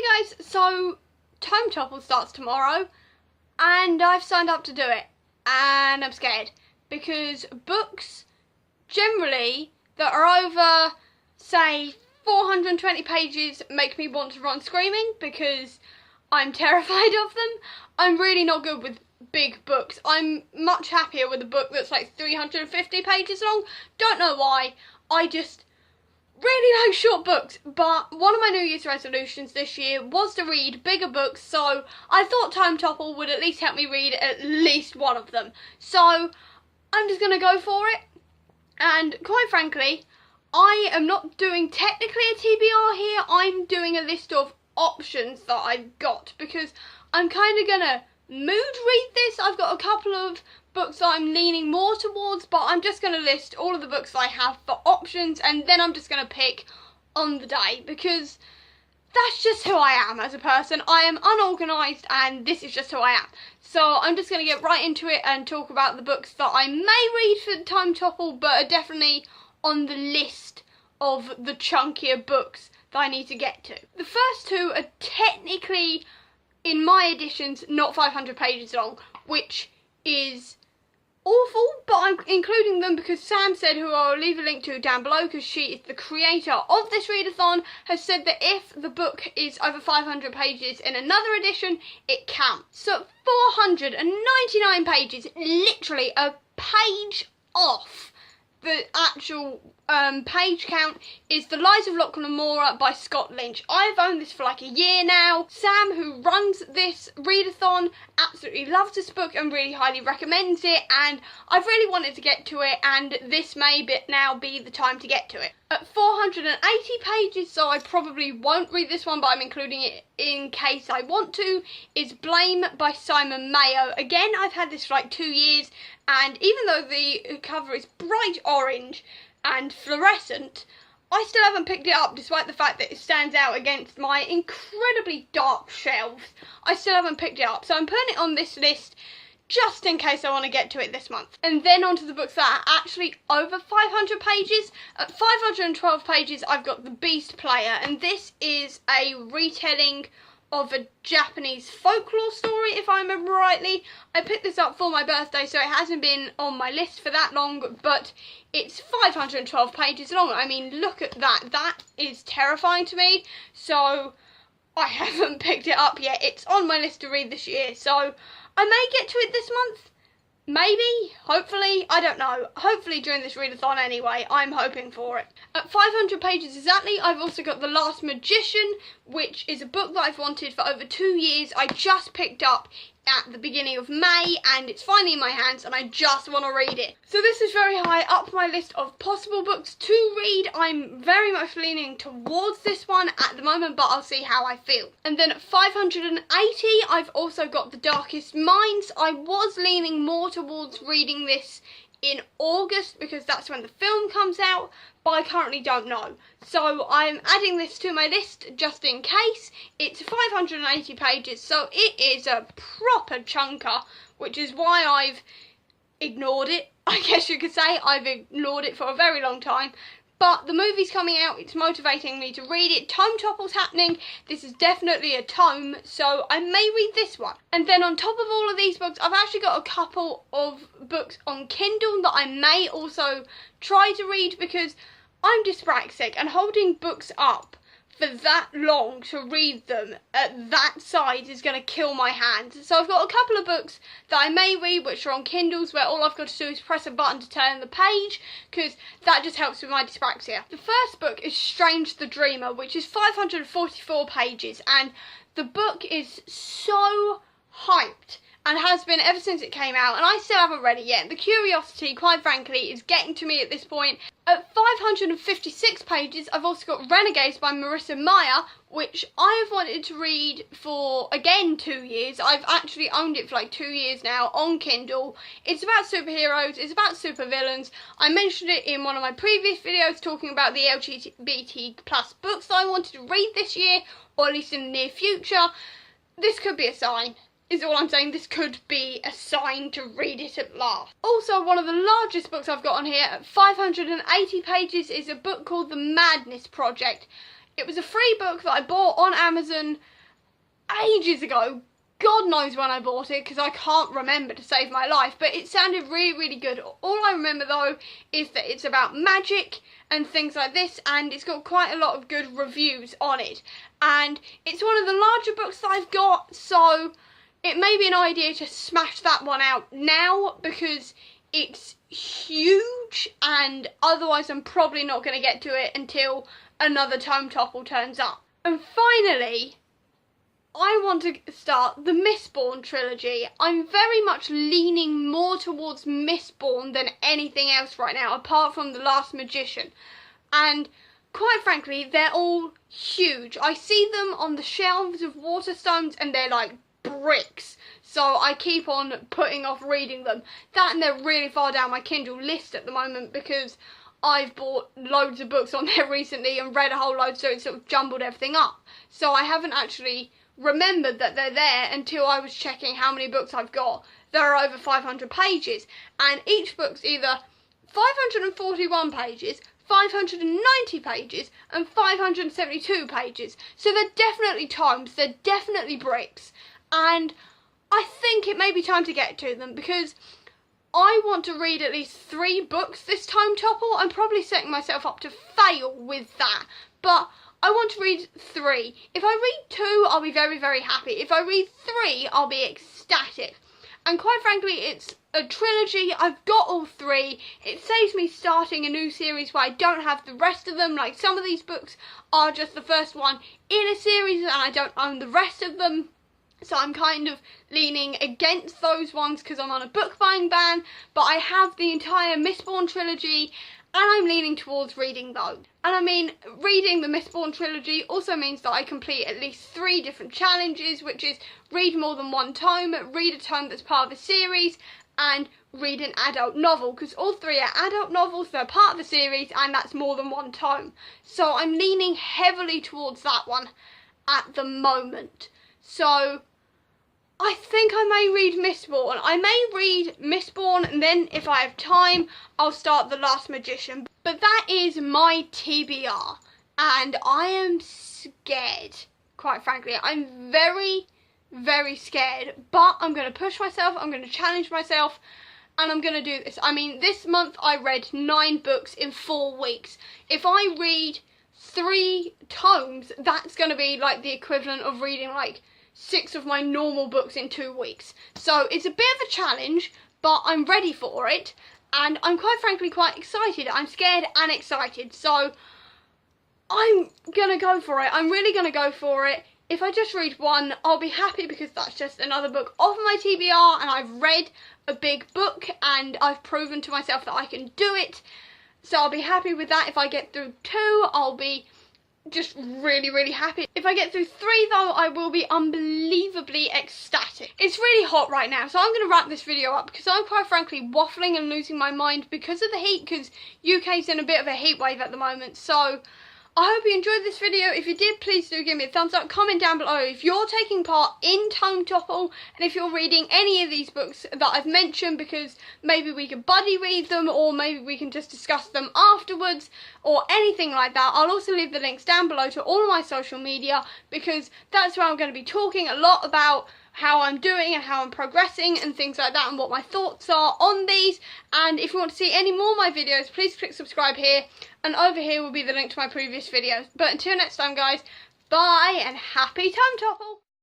Hey guys, so Tome Topple starts tomorrow and I've signed up to do it and I'm scared because books generally that are over, say, 420 pages make me want to run screaming because I'm terrified of them. I'm really not good with big books. I'm much happier with a book that's like 350 pages long. Don't know why, I just really like short books, but one of my New Year's resolutions this year was to read bigger books, so I thought Tome Topple would at least help me read at least one of them. So I'm just going to go for it, and quite frankly, I am not doing technically a TBR here, I'm doing a list of options that I've got, because I'm kind of going to mood read this. I've got a couple of books that I'm leaning more towards, but I'm just going to list all of the books that I have for options, and then I'm just going to pick on the day, because that's just who I am as a person. I am unorganised, and this is just who I am. So I'm just going to get right into it and talk about the books that I may read for Tome Topple, but are definitely on the list of the chunkier books that I need to get to. The first two are technically, in my editions, not 500 pages long, which is awful, but I'm including them because Sam said, who I'll leave a link to down below because she is the creator of this readathon, has said that if the book is over 500 pages in another edition, it counts. So 499 pages, literally a page off the actual page count, is The Lies of Lachlan and Mora by Scott Lynch. I've owned this for like a year now. Sam, who runs this readathon, absolutely loves this book and really highly recommends it, and I've really wanted to get to it, and this may now be the time to get to it. At 480 pages, so I probably won't read this one, but I'm including it in case I want to, is Blame by Simon Mayo. Again, I've had this for like 2 years, and even though the cover is bright orange and fluorescent, I still haven't picked it up despite the fact that it stands out against my incredibly dark shelves. I still haven't picked it up, so I'm putting it on this list just in case I want to get to it this month. And then on to the books that are actually over 500 pages. At 512 pages, I've got The Beast Player, and this is a retelling of a Japanese folklore story, if I remember rightly. I picked this up for my birthday, so it hasn't been on my list for that long, but it's 512 pages long. I mean, look at that. That is terrifying to me, so I haven't picked it up yet. It's on my list to read this year, so I may get to it this month. Maybe, hopefully, I don't know. Hopefully during this readathon anyway, I'm hoping for it. At 500 pages exactly, I've also got The Last Magician, which is a book that I've wanted for over 2 years. I just picked up at the beginning of May, and it's finally in my hands, and I just want to read it. So this is very high up my list of possible books to read. I'm very much leaning towards this one at the moment, but I'll see how I feel. And then at 580, I've also got The Darkest Minds. I was leaning more towards reading this in August because that's when the film comes out, but I currently don't know. So I'm adding this to my list just in case. It's 580 pages, so it is a proper chunker, which is why I've ignored it. I guess you could say I've ignored it for a very long time. But the movie's coming out, it's motivating me to read it. Tome Topple's happening, this is definitely a tome, so I may read this one. And then on top of all of these books, I've actually got a couple of books on Kindle that I may also try to read because I'm dyspraxic, and holding books up for that long to read them at that size is going to kill my hands. So I've got a couple of books that I may read which are on Kindles where all I've got to do is press a button to turn the page, because that just helps with my dyspraxia. The first book is Strange the Dreamer, which is 544 pages, and the book is so hyped and has been ever since it came out, and I still haven't read it yet. The curiosity, quite frankly, is getting to me at this point. At 556 pages, I've also got Renegades by Marissa Meyer, which I have wanted to read for, again, 2 years. I've actually owned it for like 2 years now on Kindle. It's about superheroes, it's about supervillains. I mentioned it in one of my previous videos talking about the LGBT plus books that I wanted to read this year, or at least in the near future. This could be a sign. Is all I'm saying. This could be a sign to read it at last. Also, one of the largest books I've got on here at 580 pages is a book called The Madness Project. It was a free book that I bought on Amazon ages ago. God knows when I bought it, because I can't remember to save my life, but it sounded really, really good. All I remember though is that it's about magic and things like this, and it's got quite a lot of good reviews on it. And it's one of the larger books that I've got, so it may be an idea to smash that one out now, because it's huge, and otherwise I'm probably not going to get to it until another Tome Topple turns up. And finally, I want to start the Mistborn trilogy. I'm very much leaning more towards Mistborn than anything else right now, apart from The Last Magician. And quite frankly, they're all huge. I see them on the shelves of Waterstones and they're like bricks. So I keep on putting off reading them. That and they're really far down my Kindle list at the moment because I've bought loads of books on there recently and read a whole load, so it sort of jumbled everything up. So I haven't actually remembered that they're there until I was checking how many books I've got. There are over 500 pages, and each book's either 541 pages, 590 pages, and 572 pages. So they're definitely tomes, they're definitely bricks, and I think it may be time to get to them because I want to read at least 3 books this Tome Topple. I'm probably setting myself up to fail with that, but I want to read 3. If I read 2, I'll be very, very happy. If I read 3, I'll be ecstatic. And quite frankly, it's a trilogy. I've got all 3. It saves me starting a new series where I don't have the rest of them. Like, some of these books are just the first one in a series and I don't own the rest of them. So I'm kind of leaning against those ones because I'm on a book buying ban. But I have the entire Mistborn trilogy and I'm leaning towards reading those. And I mean, reading the Mistborn trilogy also means that I complete at least 3 different challenges, which is read more than 1 tome, read a tome that's part of a series, and read an adult novel, because all 3 are adult novels, they're part of the series, and that's more than 1 tome. So I'm leaning heavily towards that one at the moment. So I think I may read Mistborn. I may read Mistborn and then if I have time I'll start The Last Magician. But that is my TBR and I am scared, quite frankly. I'm very, very scared, but I'm going to push myself, I'm going to challenge myself and I'm going to do this. I mean, this month I read 9 books in 4 weeks. If I read 3 tomes, that's going to be like the equivalent of reading like 6 of my normal books in 2 weeks. So it's a bit of a challenge, but I'm ready for it. And I'm quite frankly quite excited. I'm scared and excited. So I'm going to go for it. I'm really going to go for it. If I just read 1, I'll be happy because that's just another book off my TBR and I've read a big book and I've proven to myself that I can do it. So I'll be happy with that. If I get through 2, I'll be just really, really happy. If I get through 3 though, I will be unbelievably ecstatic. It's really hot right now, so I'm going to wrap this video up because I'm quite frankly waffling and losing my mind because of the heat, because UK's in a bit of a heat wave at the moment. So I hope you enjoyed this video. If you did, please do give me a thumbs up. Comment down below if you're taking part in Tome Topple and if you're reading any of these books that I've mentioned, because maybe we can buddy read them or maybe we can just discuss them afterwards or anything like that. I'll also leave the links down below to all of my social media because that's where I'm going to be talking a lot about how I'm doing and how I'm progressing and things like that and what my thoughts are on these. And if you want to see any more of my videos, please click subscribe here, and over here will be the link to my previous videos. But until next time guys, bye and happy Tome Topple!